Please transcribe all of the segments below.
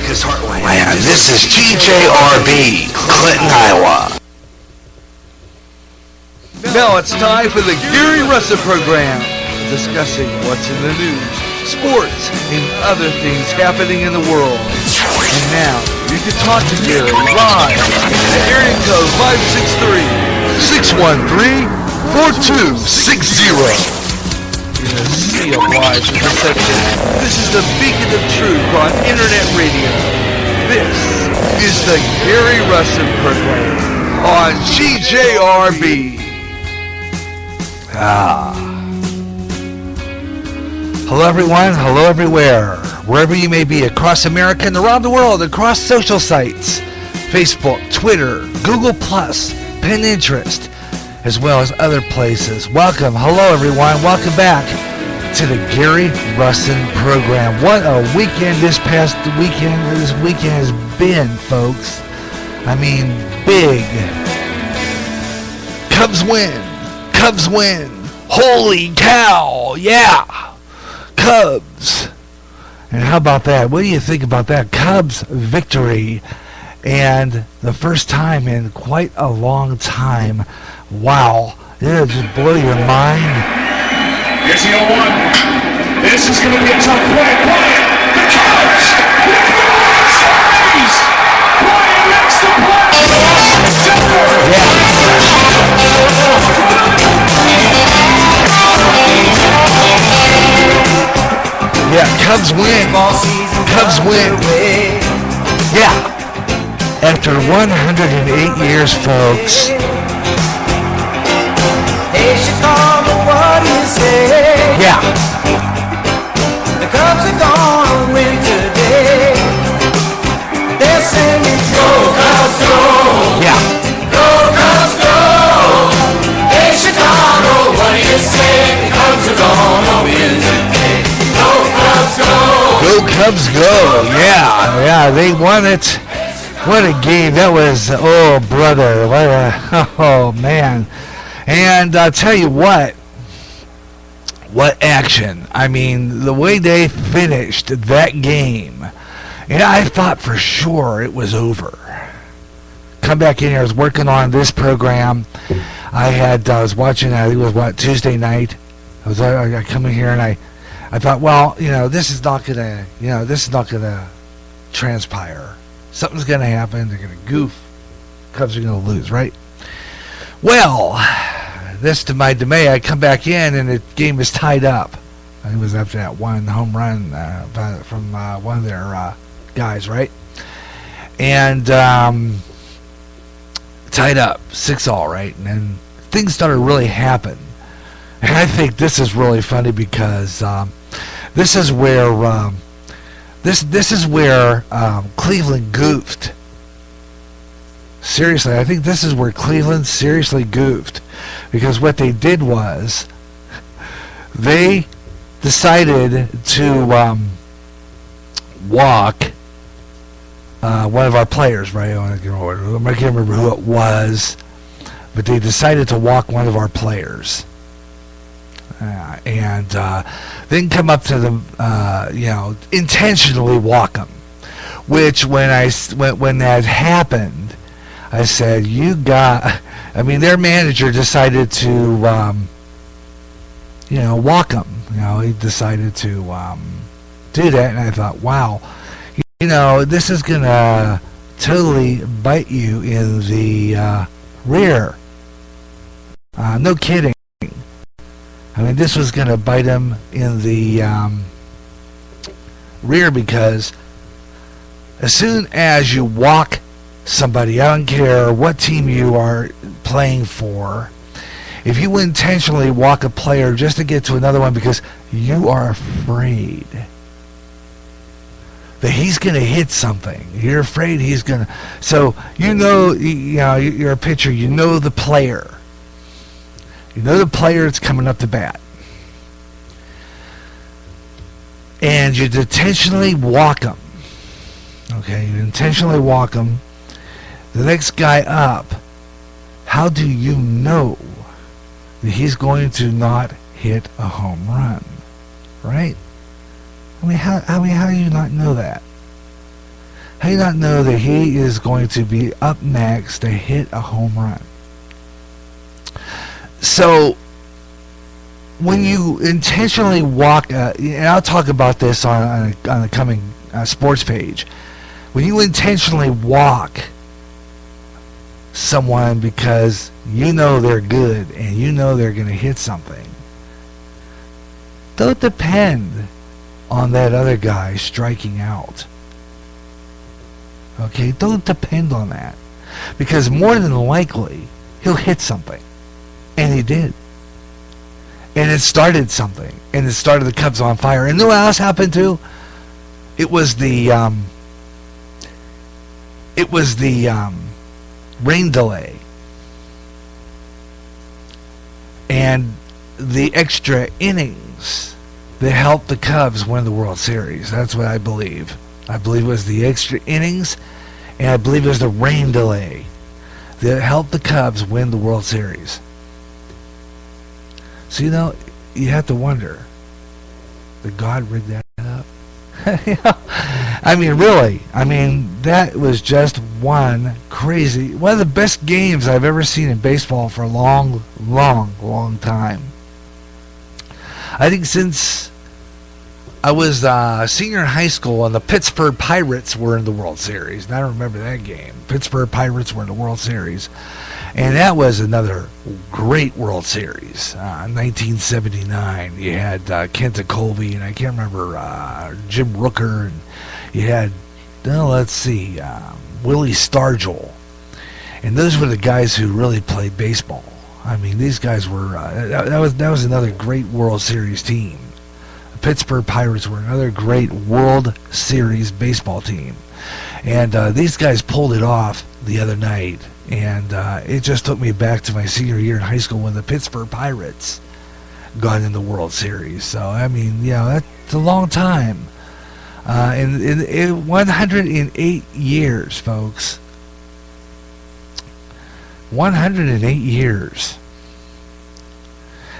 America's Heartland. This is GJRB, Clinton, Iowa. Now it's time for the Gary Russen program, discussing what's in the news, sports, and other things happening in the world. And now, you can talk to Gary live at area code 563-613-4260. In a sea of lies and deception, this is the beacon of truth on internet radio. This is the Gary Russen program on GJRB. Hello everyone, hello everywhere, wherever you may be across America and around the world, across social sites, Facebook, Twitter, Google+, Pinterest, as well as other places. Welcome, hello everyone, welcome back to the Gary Russen program. What a weekend this weekend has been, folks. I mean, big. Cubs win. Holy cow, yeah. Cubs. And how about that? What do you think about that? Cubs victory. And the first time in quite a long time. Wow. It'll just blow your mind. Here's the 0-1. This is going to be a tough play. Bryant, the Cubs with the World Series. Bryant makes the play. Yeah, Cubs win. Cubs win. Yeah. After 108 years, folks. Hey, Chicago, what do you say? Yeah. The Cubs are gonna win today. They're singing, go Cubs, go. Yeah. Go Cubs, go. Hey, Chicago, what do you say? The Cubs are gonna win today. Go Cubs, go. Go Cubs, go. Yeah, they won it. What a game. That was, oh, brother. Oh, man. And I'll tell you what action. I mean, the way they finished that game, and I thought for sure it was over. Come back in here. I was working on this program. I was watching, I think it was, Tuesday night. I come in here and I thought, well, this is not going to transpire. Something's going to happen. They're going to goof. Cubs are going to lose, right? Well, this to my dismay, I come back in and the game is tied up. I think it was after that one home run from one of their guys, right? And tied up 6-all, right? And then things started to really happen. And I think this is really funny because this is where Cleveland goofed. Seriously, I think this is where Cleveland seriously goofed, because what they did was they decided to walk one of our players, right? I can't remember who it was, but they decided to walk one of our players. And then come up to them, intentionally walk them. Which when that happened, I said, their manager decided to, walk them. He decided to do that, and I thought, wow, this is gonna totally bite you in the rear. No kidding. This was going to bite him in the rear, because as soon as you walk somebody, I don't care what team you are playing for, if you intentionally walk a player just to get to another one because you are afraid that he's going to hit something, you're afraid he's going to, so you're a pitcher, the player. The player that's coming up to bat. And you intentionally walk him. Okay, you intentionally walk him. The next guy up, how do you know that he's going to not hit a home run? Right? How do you not know that? How do you not know that he is going to be up next to hit a home run? So, when you intentionally walk, and I'll talk about this on the coming sports page, when you intentionally walk someone because you know they're good and you know they're going to hit something, don't depend on that other guy striking out. Okay, don't depend on that, because more than likely he'll hit something, and he did, and it started something, and it started the Cubs on fire. And you know what else happened too? It was the rain delay and the extra innings that helped the Cubs win the World Series. That's what I believe. I believe it was the extra innings, and I believe it was the rain delay that helped the Cubs win the World Series. So, you have to wonder, did God rig that up? I mean, really. I mean, that was just one of the best games I've ever seen in baseball for a long, long, long time. I think since I was a senior in high school and the Pittsburgh Pirates were in the World Series. And I remember that game. Pittsburgh Pirates were in the World Series. And that was another great World Series. In 1979, you had Kenta Colby, and I can't remember, Jim Rooker, and you had, Willie Stargell. And those were the guys who really played baseball. I mean, these guys were, that was another great World Series team. The Pittsburgh Pirates were another great World Series baseball team. And these guys pulled it off the other night. And it just took me back to my senior year in high school when the Pittsburgh Pirates got in the World Series. So, I mean, that's a long time. In 108 years, folks. 108 years.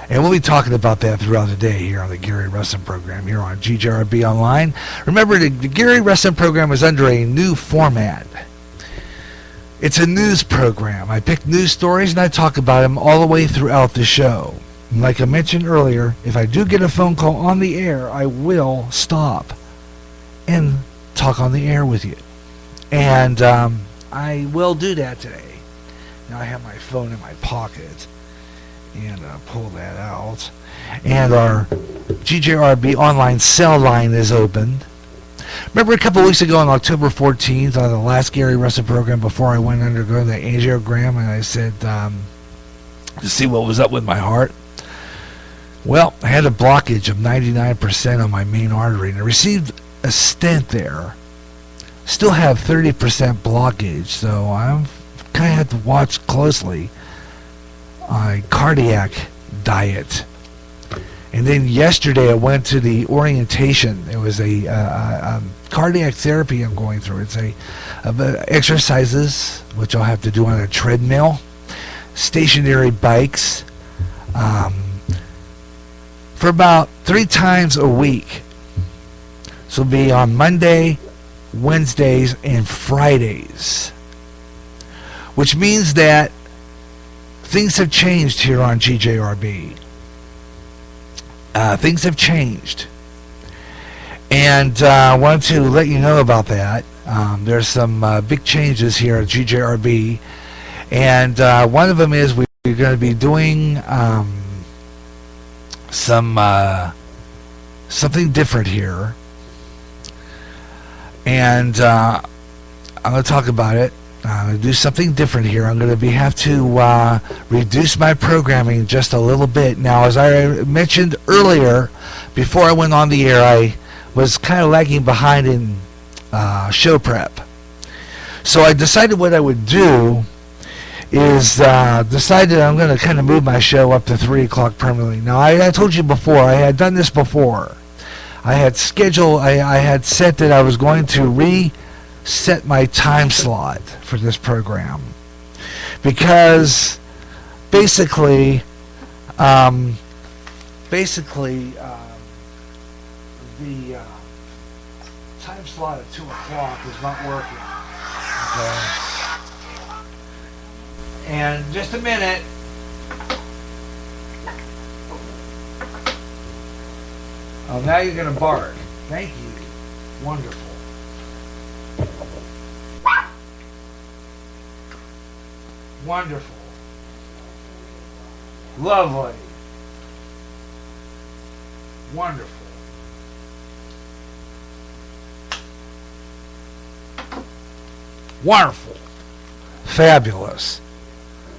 And we'll be talking about that throughout the day here on the Gary Russen program here on GJRB Online. Remember, the Gary Russen program is under a new format. It's a news program. I pick news stories and I talk about them all the way throughout the show. And like I mentioned earlier, if I do get a phone call on the air, I will stop and talk on the air with you. And I will do that today. Now I have my phone in my pocket. And pull that out. And our GJRB online cell line is opened. Remember a couple weeks ago on October 14th on the last Gary Russen program before I went undergo the angiogram, and I said to see what was up with my heart? Well, I had a blockage of 99% on my main artery, and I received a stent there. Still have 30% blockage, so I'm kind of have to watch closely a cardiac diet. And then yesterday I went to the orientation. It was a cardiac therapy I'm going through. It's exercises, which I'll have to do on a treadmill, stationary bikes, for about 3 times a week. So it'll be on Monday, Wednesdays, and Fridays. Which means that things have changed here on GJRB. Things have changed. And I wanted to let you know about that. There's some big changes here at GJRB. And one of them is we're going to be doing something different here. And I'm going to talk about it. I'm going to do something different here. I'm going to have to reduce my programming just a little bit. Now, as I mentioned earlier, before I went on the air, I was kind of lagging behind in show prep. So I decided what I would do is decided I'm going to kind of move my show up to 3 o'clock permanently. Now, I told you before, I had done this before. I had scheduled, I had said that I was going to reset my time slot for this program, because basically the time slot at 2 o'clock is not working. Okay. And just a minute. Oh, now you're going to bark. Thank you. Wonderful. Wonderful. Lovely. Wonderful. Wonderful. Fabulous.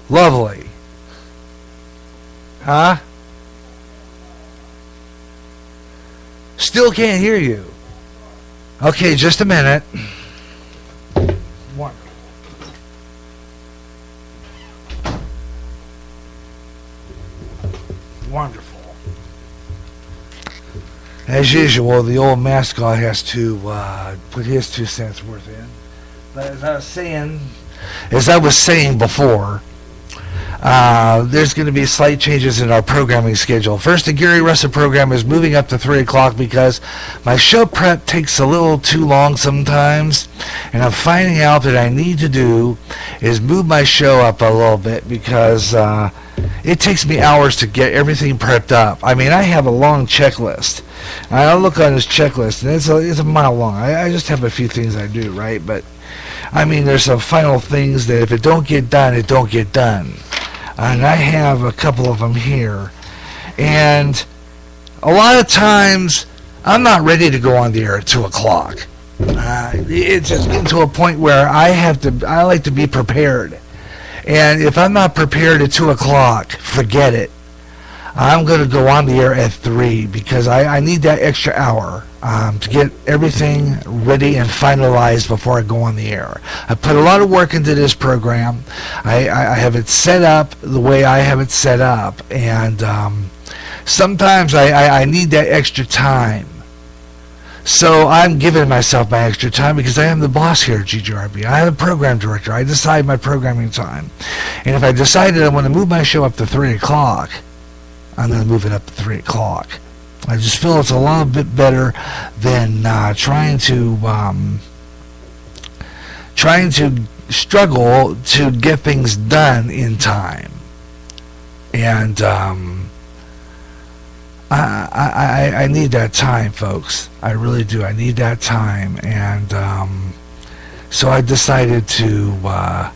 Lovely. Huh? Still can't hear you. Okay, just a minute. Wonderful. Wonderful. As usual, the old mascot has to put his 2 cents worth in. But as I was saying before, there's going to be slight changes in our programming schedule. First, the Gary Russen program is moving up to 3 o'clock because my show prep takes a little too long sometimes, and I'm finding out that I need to do is move my show up a little bit because it takes me hours to get everything prepped up. I mean, I have a long checklist. I look on this checklist, and it's a mile long. I just have a few things I do, right? But I mean, there's some final things that if it don't get done, it don't get done. And I have a couple of them here. And a lot of times, I'm not ready to go on the air at 2 o'clock. It's just getting to a point where I like to be prepared. And if I'm not prepared at 2 o'clock, forget it. I'm going to go on the air at 3 because I need that extra hour to get everything ready and finalized before I go on the air. I put a lot of work into this program. I have it set up the way I have it set up, and sometimes I need that extra time. So I'm giving myself my extra time because I am the boss here at GJRB. I am the program director. I decide my programming time. And if I decided I want to move my show up to 3 o'clock, I'm going to move it up to 3 o'clock. I just feel it's a little bit better than trying to struggle to get things done in time. And I need that time, folks. I really do. I need that time. And so I decided to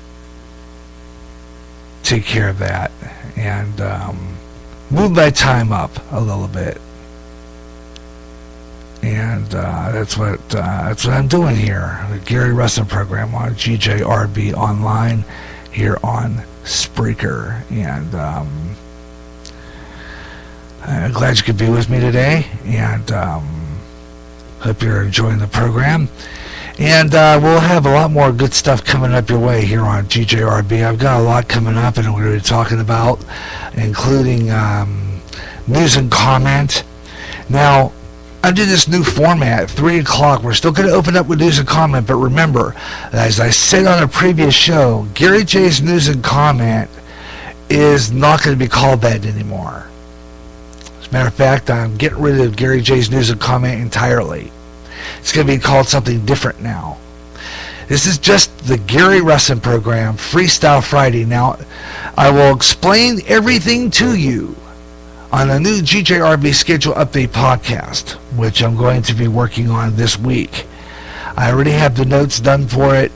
take care of that and move my time up a little bit. And that's what I'm doing here. The Gary Russen program on GJRB Online here on Spreaker. And I'm glad you could be with me today. And hope you're enjoying the program. And we'll have a lot more good stuff coming up your way here on GJRB. I've got a lot coming up and we're going to be talking about, including news and comment. Now, under this new format, 3 o'clock, we're still going to open up with news and comment, but remember, as I said on a previous show, Gary J's News and Comment is not going to be called that anymore. As a matter of fact, I'm getting rid of Gary J's News and Comment entirely. It's going to be called something different now. This is just the Gary Russen program, Freestyle Friday. Now, I will explain everything to you on a new GJRB Schedule Update podcast, which I'm going to be working on this week. I already have the notes done for it,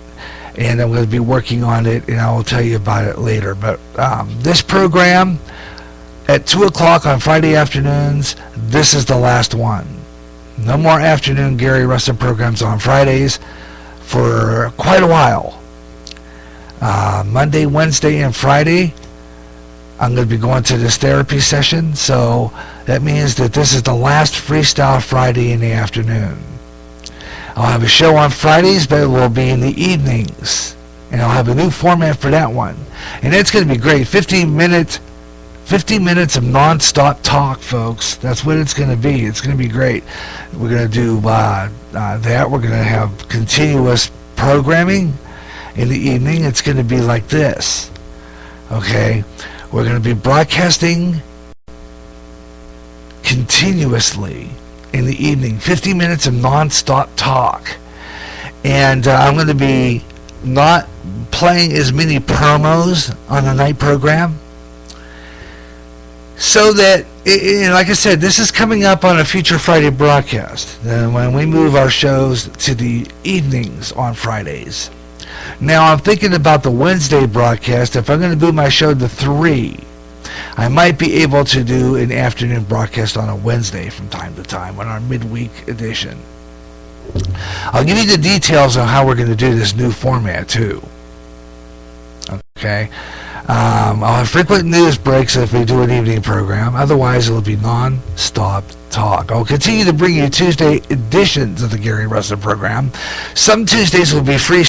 and I'm going to be working on it, and I will tell you about it later. But this program, at 2 o'clock on Friday afternoons, this is the last one. No more afternoon Gary Russen programs on Fridays for quite a while. Monday, Wednesday, and Friday, I'm going to be going to this therapy session, so that means that this is the last Freestyle Friday in the afternoon. I'll have a show on Fridays, but it will be in the evenings, and I'll have a new format for that one. And it's going to be great. 15 minutes of non-stop talk, folks. That's what it's going to be. It's going to be great. We're going to do that. We're going to have continuous programming in the evening. It's going to be like this. Okay? We're going to be broadcasting continuously in the evening. 50 minutes of non-stop talk. And I'm going to be not playing as many promos on the night program. So that, like I said, this is coming up on a future Friday broadcast. When we move our shows to the evenings on Fridays. Now, I'm thinking about the Wednesday broadcast. If I'm going to move my show to 3, I might be able to do an afternoon broadcast on a Wednesday from time to time on our midweek edition. I'll give you the details on how we're going to do this new format, too. Okay? I'll have frequent news breaks if we do an evening program. Otherwise, it'll be non-stop talk. I'll continue to bring you Tuesday editions of the Gary Russen program. Some Tuesdays will be free